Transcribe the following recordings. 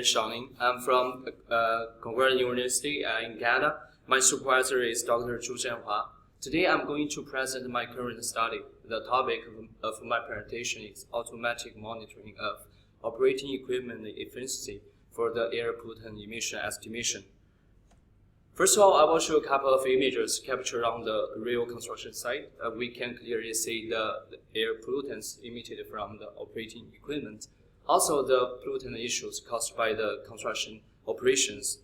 Shaoning. I'm from Concord University in Canada. My supervisor is Dr. Zhu Zhenhua. Today I'm going to present my current study. The topic of my presentation is automatic monitoring of operating equipment efficiency for the air pollutant emission estimation. First of all, I will show a couple of images captured on the real construction site. We can clearly see the air pollutants emitted from the operating equipment. Also, the pollutant issues caused by the construction operations.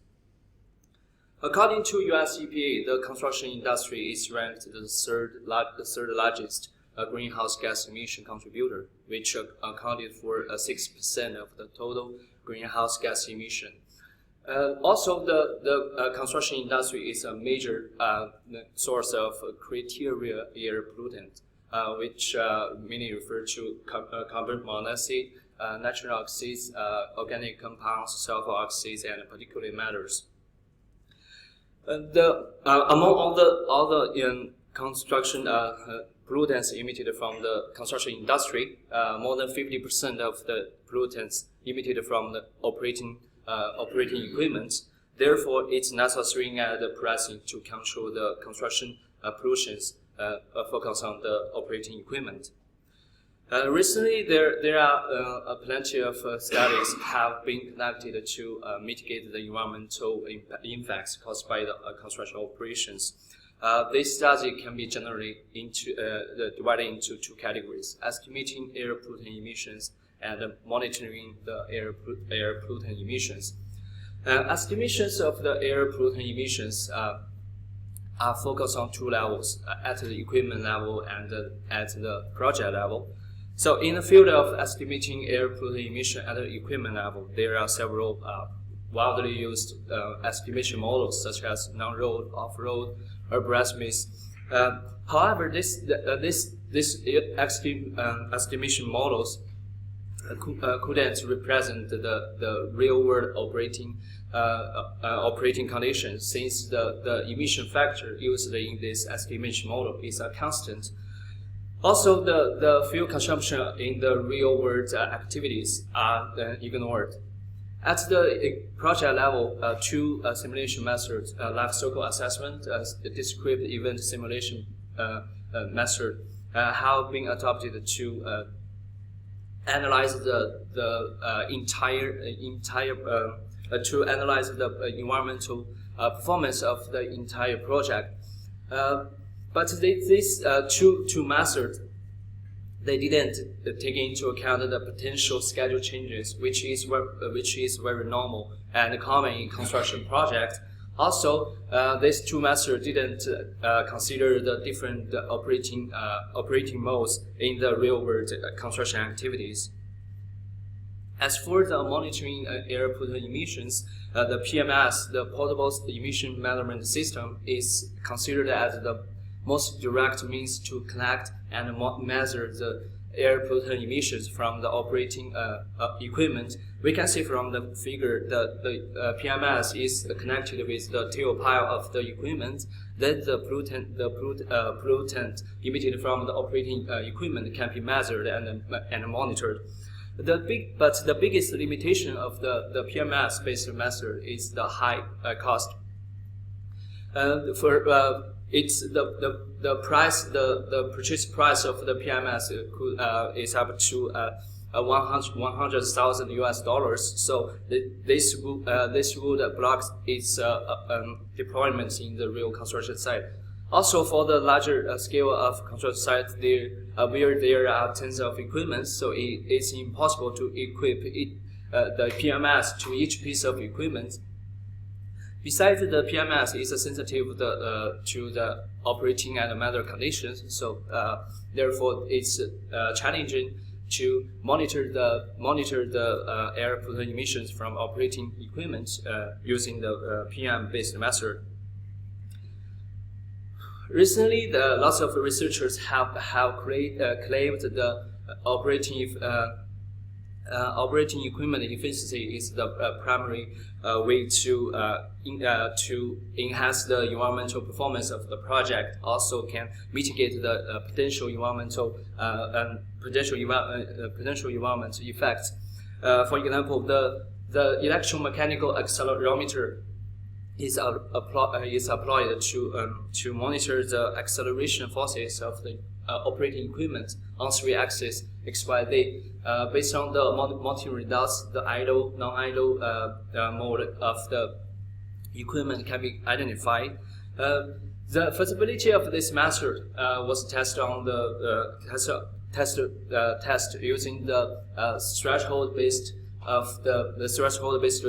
According to US EPA, the construction industry is ranked the third largest greenhouse gas emission contributor, which accounted for 6% of the total greenhouse gas emission. Also, the construction industry is a major source of criteria air pollutant, which mainly refer to carbon monoxide, nitrogen oxides, organic compounds, sulfur oxides, and particulate matters. Among all the construction pollutants emitted from the construction industry, more than 50% of the pollutants emitted from the operating equipment. Therefore, it's necessary and pressing to control the construction pollutions, focus on the operating equipment. Recently, there are plenty of studies have been conducted to mitigate the environmental impacts caused by the construction operations. This study can be generally divided into two categories: estimating air pollutant emissions and monitoring the air pollutant emissions. Estimations of the air pollutant emissions are focused on two levels: at the equipment level and at the project level. So in the field of estimating air pollutant emission at the equipment level, there are several widely used estimation models such as non-road, off-road, or breath-mist. However, this estimation models couldn't represent the real-world operating conditions, since the emission factor used in this estimation model is a constant. Also, the fuel consumption in the real-world activities are ignored. At the project level, two simulation methods, life cycle assessment, discrete event simulation method, have been adopted to analyze the environmental performance of the entire project. But these two methods, they didn't take into account the potential schedule changes, which is very normal and common in construction projects. Also, these two methods didn't consider the different operating modes in the real-world construction activities. As for the monitoring air pollutant emissions, the PMS, the Portable Emission Measurement System, is considered as the most direct means to collect and measure the air pollutant emissions from the operating equipment. We can see from the figure that the PMS is connected with the tailpipe of the equipment. Then the pollutant emitted from the operating equipment can be measured and monitored. But the biggest limitation of the PMS-based method is the high cost. It's the price, the purchase price of the PMS is up to $100,000 US. So this would block its deployment in the real construction site. Also, for the larger scale of construction sites, where there are tens of equipment, so it's impossible to equip the PMS to each piece of equipment. Besides, the PMS is sensitive to the operating and weather conditions, so therefore it's challenging to monitor the air pollutant emissions from operating equipment using the PM-based method. Recently, lots of researchers have claimed the operating equipment efficiency is the primary way to enhance the environmental performance of the project. Also, can mitigate the potential environmental potential environmental effects. For example, the electromechanical accelerometer is applied to monitor the acceleration forces of the operating equipment on 3 axes x, y, z. Based on the monitoring results, the idle, non-idle mode of the equipment can be identified. The feasibility of this method was tested on the test using the threshold-based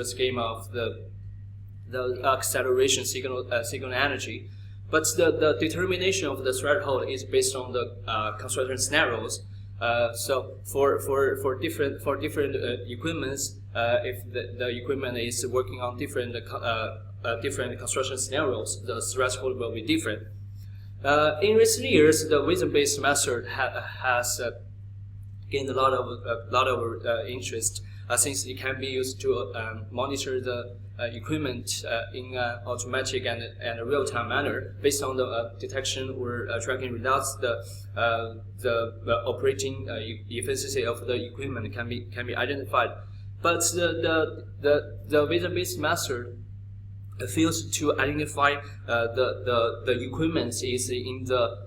schema of the acceleration signal energy. But the determination of the threshold is based on the construction scenarios. So for different equipments, if the equipment is working on different construction scenarios, the threshold will be different. In recent years, the vision-based method has gained a lot of interest since it can be used to monitor the equipment in an automatic and real-time manner. Based on the detection or tracking results, the operating efficiency of the equipment can be identified. But the vision-based method fails to identify the equipment is in the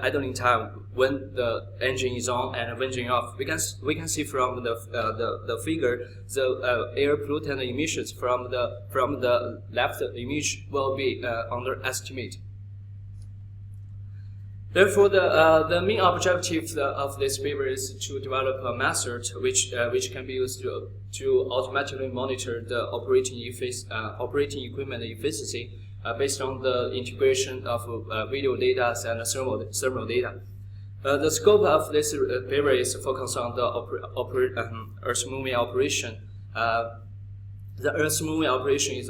idling time when the engine is on and engine off. We can see from the figure the air pollutant emissions from the left image will be underestimated. Therefore, the main objective of this paper is to develop a method which can be used to automatically monitor the operating equipment efficiency based on the integration of video data and thermal data. The scope of this paper is focused on the Earth moving operation. The Earth moving operation is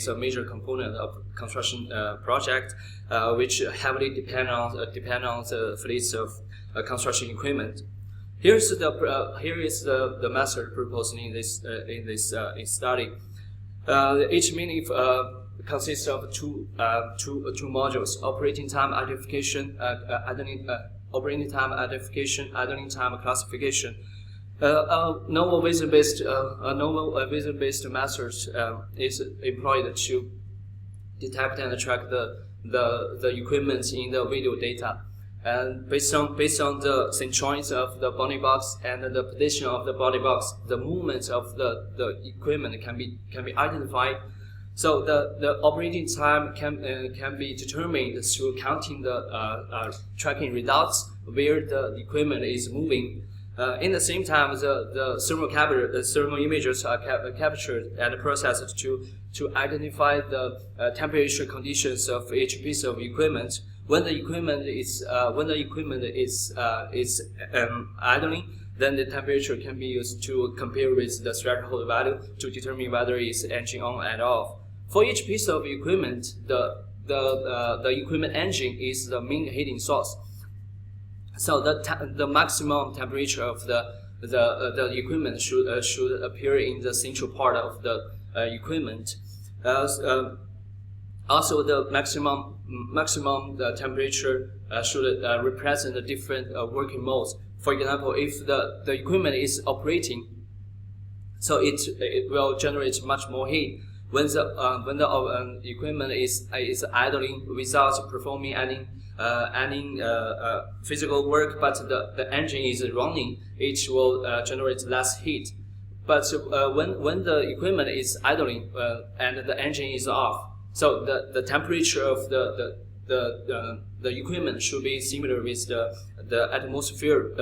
a major component of construction project, which heavily depend on the fleets of construction equipment. Here is the method proposed in this study. Each mini consists of two modules: operating time identification, idling time classification. Novel vision-based methods is employed to detect and track the equipment in the video data, and based on the centroids of the body box and the position of the body box, the movement of the equipment can be identified. So the operating time can be determined through counting the tracking results where the equipment is moving. In the same time, the thermal images are captured and processed to identify the temperature conditions of each piece of equipment. When the equipment is idling, then the temperature can be used to compare with the threshold value to determine whether it's engine on and off. For each piece of equipment, the equipment engine is the main heating source. So the maximum temperature of the equipment should appear in the central part of the equipment. Also, the maximum temperature should represent the different working modes. For example, if the equipment is operating, so it will generate much more heat. When the equipment is idling without performing any physical work, but the engine is running, it will generate less heat. But when the equipment is idling and the engine is off, so the temperature of the equipment should be similar with the atmospheric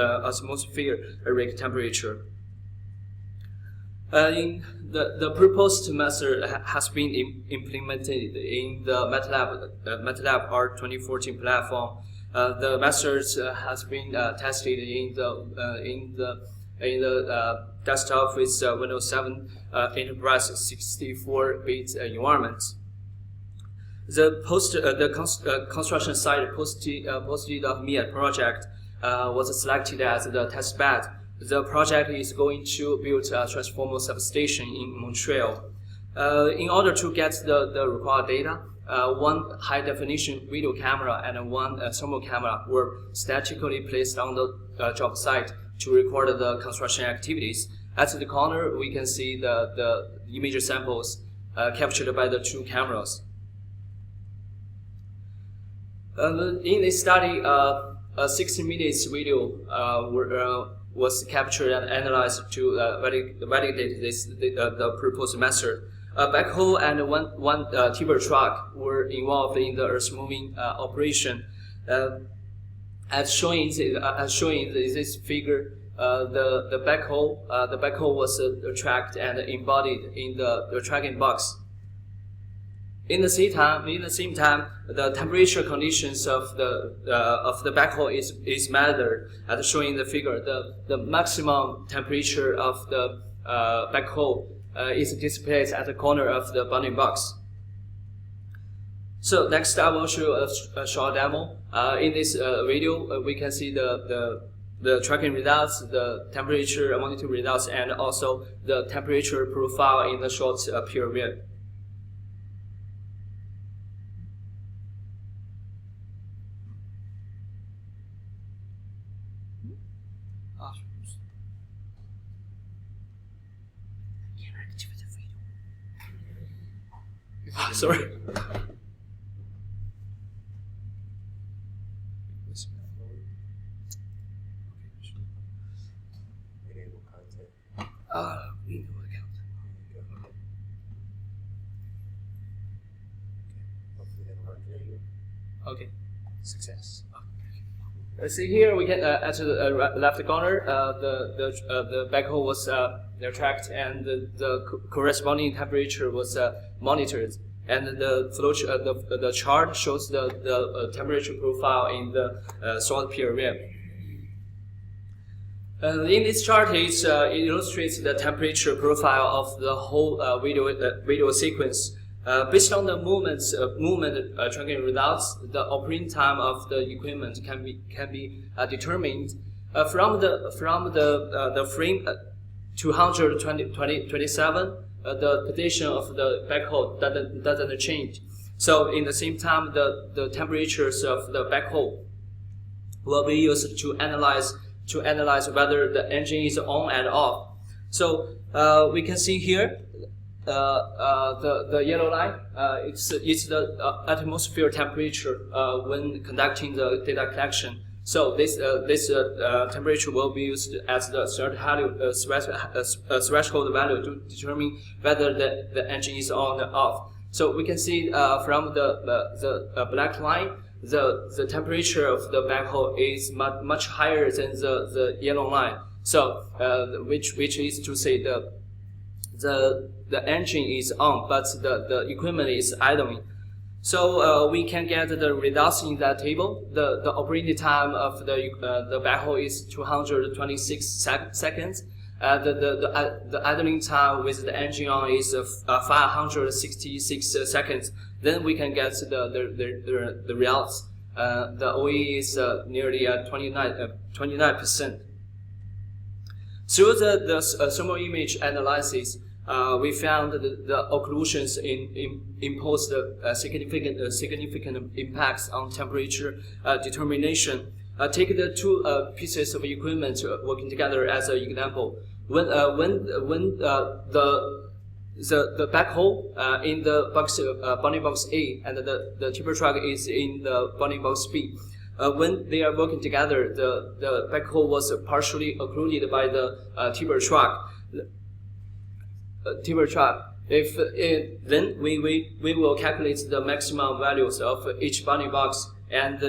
temperature. The proposed method has been implemented in the MATLAB R2014 platform. The method has been tested in the desktop with Windows 7 Enterprise 64-bit environment. The construction site posted of MIA project was selected as the test bed. The project is going to build a transformer substation in Montreal. In order to get the required data, one high-definition video camera and one thermal camera were statically placed on the job site to record the construction activities. At the corner, we can see the image samples captured by the two cameras. In this study, a 60 minutes video was captured and analyzed to validate the proposed method. A backhoe and one tipper truck were involved in the earth moving operation. As shown in this figure, the backhoe was tracked and embodied in the tracking box. In the same time, the temperature conditions of the backhoe is measured, as shown in the figure. The maximum temperature of the backhoe is displayed at the corner of the bounding box. So next, I will show a short demo. In this video, we can see the tracking results, the temperature monitoring results, and also the temperature profile in the short period. Sorry. Okay, success. See here, we can at the left corner, the backhoe was tracked, and the corresponding temperature was monitored, and the chart shows the temperature profile in the short period. In this chart, it illustrates the temperature profile of the whole video sequence. Based on the movement tracking results, the operating time of the equipment can be determined from the frame 227. The position of the backhoe doesn't change. So in the same time, the temperatures of the backhoe will be used to analyze whether the engine is on and off. So we can see here. The yellow line, it's the atmosphere temperature when conducting the data collection. So this temperature will be used as the threshold value to determine whether the engine is on or off. So we can see from the black line, the temperature of the backhoe is much higher than the yellow line. So which is to say the engine is on, but the equipment is idling. So we can get the results in that table. The operating time of the backhoe is 226 seconds. The idling time with the engine on is 566 seconds. Then we can get the results. The OE is nearly 29%. Through the thermal image analysis, we found the occlusions imposed significant impacts on temperature determination. Take the two pieces of equipment working together as an example. When the backhoe in the box bounding box A and the tipper truck is in the bounding box B. When they are working together, the backhoe was partially occluded by the tipper truck. Then we will calculate the maximum values of each bounding box, and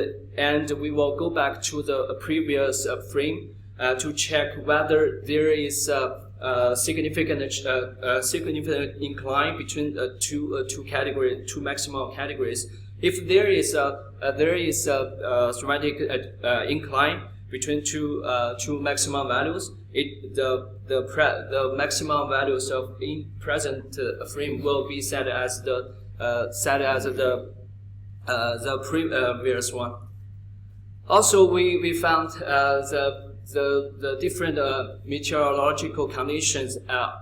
we will go back to the previous frame to check whether there is a significant incline between two maximum categories. If there is a dramatic incline between two maximum values, the maximum values of in present frame will be set as the previous one. Also, we found the different meteorological conditions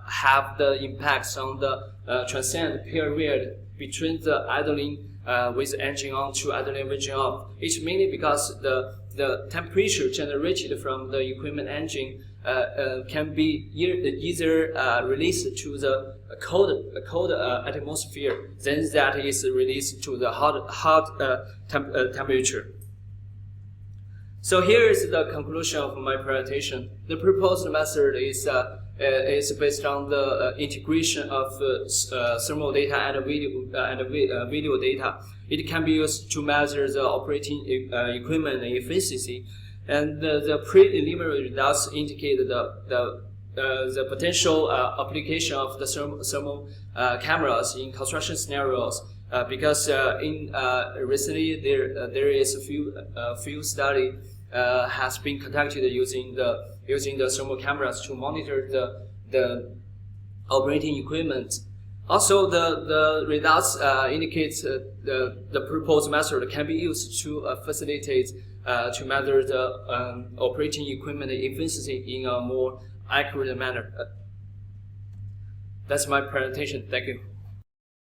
have the impacts on the transient period between the idling with engine on to idling engine off. It's mainly because the the temperature generated from the equipment engine can be either released to the cold atmosphere, then that is released to the hot temperature. So here is the conclusion of my presentation. The proposed method is based on the integration of thermal data and video data. It can be used to measure the operating equipment efficiency, and the preliminary results indicate the potential application of the thermal cameras in construction scenarios. Because recently there is a few study has been conducted using the thermal cameras to monitor the operating equipment. Also, the results indicates the proposed method can be used to facilitate to measure the operating equipment efficiency in a more accurate manner. That's my presentation. Thank you.